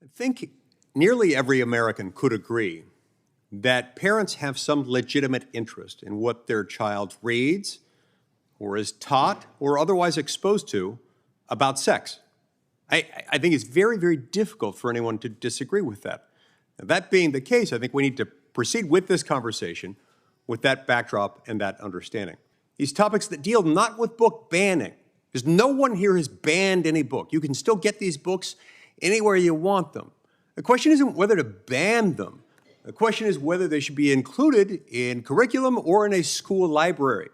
I think nearly every American could agree that parents have some legitimate interest in what their child reads or is taught or otherwise exposed to about sex. I think it's very, very difficult for anyone to disagree with that. Now, that being the case, I think we need to proceed with this conversation with that backdrop and that understanding. These topics that deal not with book banning, because no one here has banned any book. You can still get these books anywhere you want them. The question isn't whether to ban them. The question is whether they should be included in curriculum or in a school library.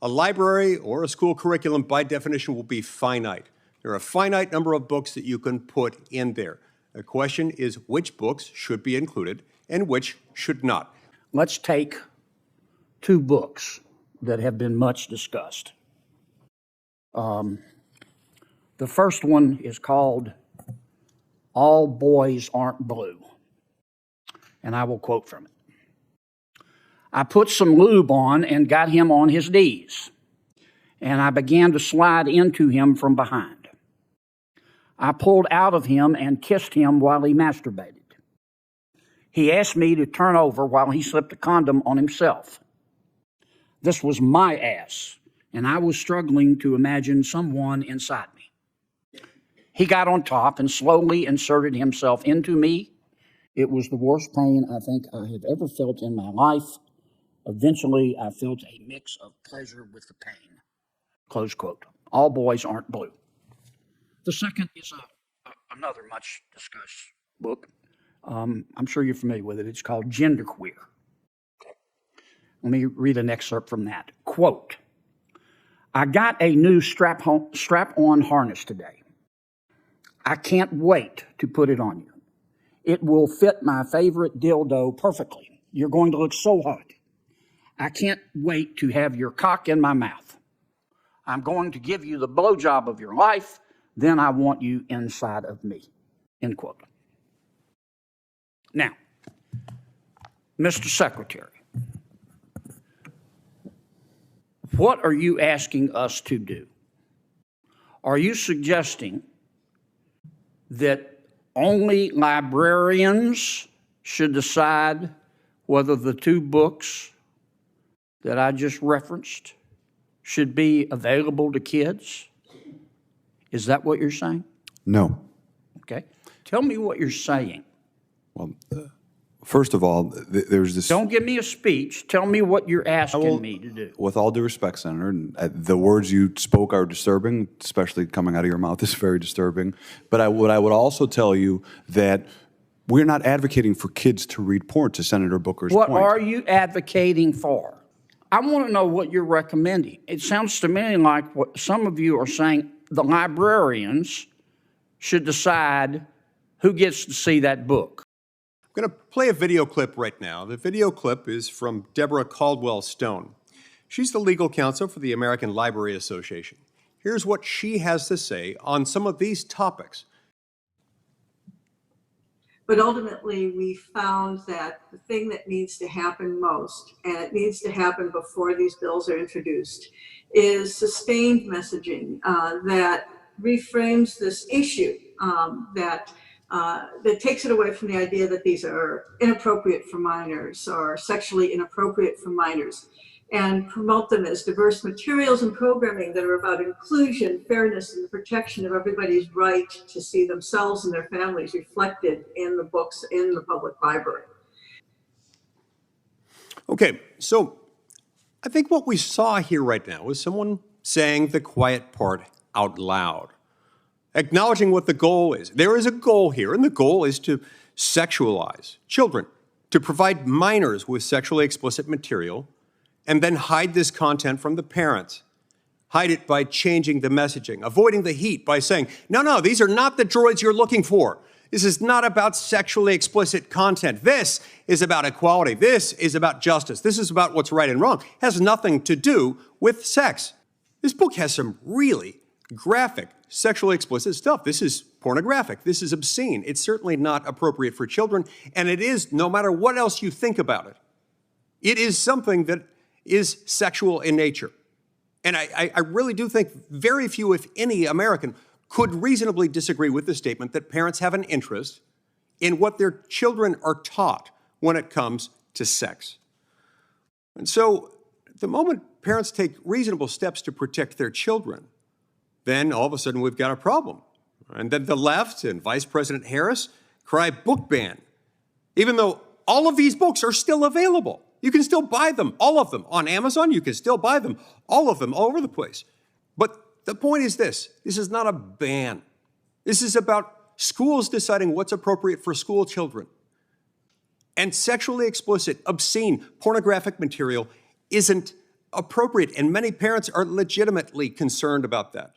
A library or a school curriculum, by definition, will be finite. There are a finite number of books that you can put in there. The question is which books should be included and which should not. Let's take two books that have been much discussed. The first one is called All Boys Aren't Blue, and I will quote from it. I put some lube on and got him on his knees, and I began to slide into him from behind. I pulled out of him and kissed him while he masturbated. He asked me to turn over while he slipped a condom on himself. This was my ass, and I was struggling to imagine someone inside me. He got on top and slowly inserted himself into me. It was the worst pain I think I have ever felt in my life. Eventually, I felt a mix of pleasure with the pain. Close quote. All Boys Aren't Blue. The second is another much discussed book. I'm sure you're familiar with it. It's called Genderqueer. Let me read an excerpt from that. Quote, I got a new strap-on harness today. I can't wait to put it on you. It will fit my favorite dildo perfectly. You're going to look so hot. I can't wait to have your cock in my mouth. I'm going to give you the blowjob of your life. Then I want you inside of me. End quote. Now, Mr. Secretary, what are you asking us to do? Are you suggesting that only librarians should decide whether the two books that I just referenced should be available to kids? Is that what you're saying? No. Okay. Tell me what you're saying. Well, first of all, there's this... Don't give me a speech. Tell me what you're asking me to do. With all due respect, Senator, the words you spoke are disturbing, especially coming out of your mouth is very disturbing. But what I would also tell you that we're not advocating for kids to read porn, to Senator Booker's point. What are you advocating for? I want to know what you're recommending. It sounds to me like what some of you are saying, the librarians should decide who gets to see that book. I'm going to play a video clip right now. The video clip is from Deborah Caldwell Stone. She's the legal counsel for the American Library Association. Here's what she has to say on some of these topics. But ultimately, we found that the thing that needs to happen most, and it needs to happen before these bills are introduced, is sustained messaging that reframes this issue, that takes it away from the idea that these are inappropriate for minors or sexually inappropriate for minors, and promote them as diverse materials and programming that are about inclusion, fairness, and the protection of everybody's right to see themselves and their families reflected in the books in the public library. Okay, so I think what we saw here right now was someone saying the quiet part out loud, acknowledging what the goal is. There is a goal here, and the goal is to sexualize children, to provide minors with sexually explicit material, and then hide this content from the parents. Hide it by changing the messaging, avoiding the heat by saying, no, these are not the droids you're looking for. This is not about sexually explicit content. This is about equality. This is about justice. This is about what's right and wrong. It has nothing to do with sex. This book has some really graphic, sexually explicit stuff. This is pornographic. This is obscene. It's certainly not appropriate for children, and it is, no matter what else you think about it, it is something that is sexual in nature. And I really do think very few, if any, American could reasonably disagree with the statement that parents have an interest in what their children are taught when it comes to sex. And so the moment parents take reasonable steps to protect their children, then all of a sudden we've got a problem. And then the left and Vice President Harris cry book ban, even though all of these books are still available. You can still buy them, all of them. On Amazon, you can still buy them, all of them, all over the place. But the point is this is not a ban. This is about schools deciding what's appropriate for school children. And sexually explicit, obscene, pornographic material isn't appropriate, and many parents are legitimately concerned about that.